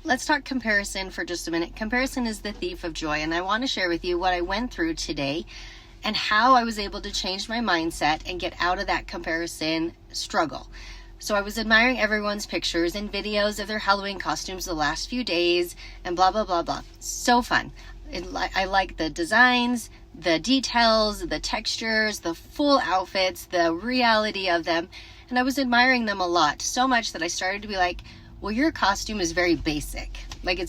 let's talk comparison for just a minute. Comparison is the thief of joy, and I want to share with you what I went through today and how I was able to change my mindset and get out of that comparison struggle. So I was admiring everyone's pictures and videos of their Halloween costumes the last few days and blah, blah, blah, blah. So fun. I like the designs, the details, the textures, the full outfits, the reality of them. And I was admiring them a lot, so much that I started to be like, well, your costume is very basic. Like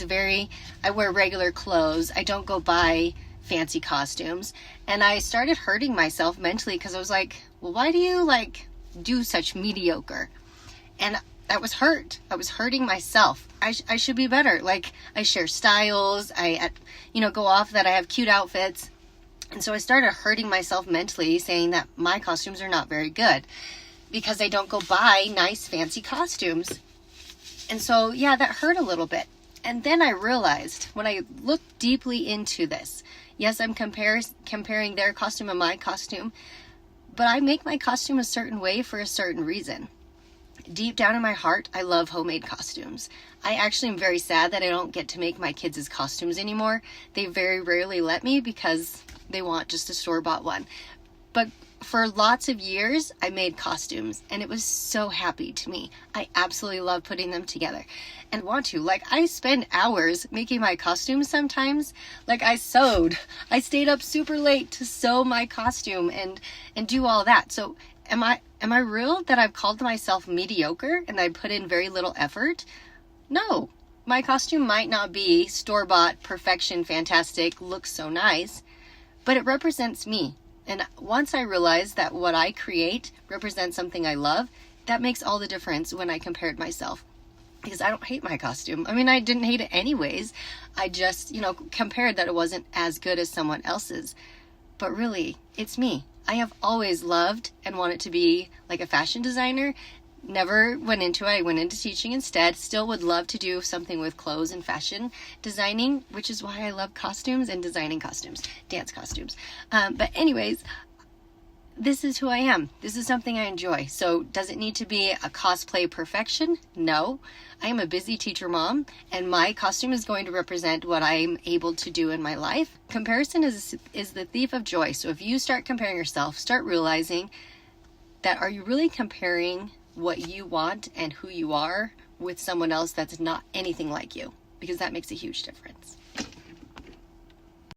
I wear regular clothes. I don't go buy fancy costumes. And I started hurting myself mentally because I was like, well, why do you do such mediocre? And that was hurt. I was hurting myself. I should be better. I share styles. I go off that I have cute outfits. And so I started hurting myself mentally, saying that my costumes are not very good because I don't go buy nice fancy costumes. And so, yeah, that hurt a little bit. And then I realized when I looked deeply into this, yes, I'm comparing their costume and my costume, but I make my costume a certain way for a certain reason. Deep down in my heart, I love homemade costumes. I actually am very sad that I don't get to make my kids' costumes anymore. They very rarely let me because they want just a store-bought one. But for lots of years, I made costumes, and it was so happy to me. I absolutely love putting them together and want to. I spend hours making my costumes sometimes. I sewed. I stayed up super late to sew my costume and do all that. So am I real that I've called myself mediocre and I put in very little effort? No. My costume might not be store-bought, perfection, fantastic, looks so nice, but it represents me. And once I realized that what I create represents something I love, that makes all the difference when I compared myself. Because I don't hate my costume. I mean, I didn't hate it anyways. I just, compared that it wasn't as good as someone else's. But really, it's me. I have always loved and wanted to be like a fashion designer. Never went into it. I went into teaching instead. Still would love to do something with clothes and fashion designing, which is why I love costumes and designing costumes, dance costumes. But anyways, this is who I am. This is something I enjoy. So does it need to be a cosplay perfection? No. I am a busy teacher mom, and my costume is going to represent what I'm able to do in my life. Comparison is the thief of joy. So if you start comparing yourself, start realizing that are you really comparing what you want and who you are with someone else that's not anything like you, because that makes a huge difference.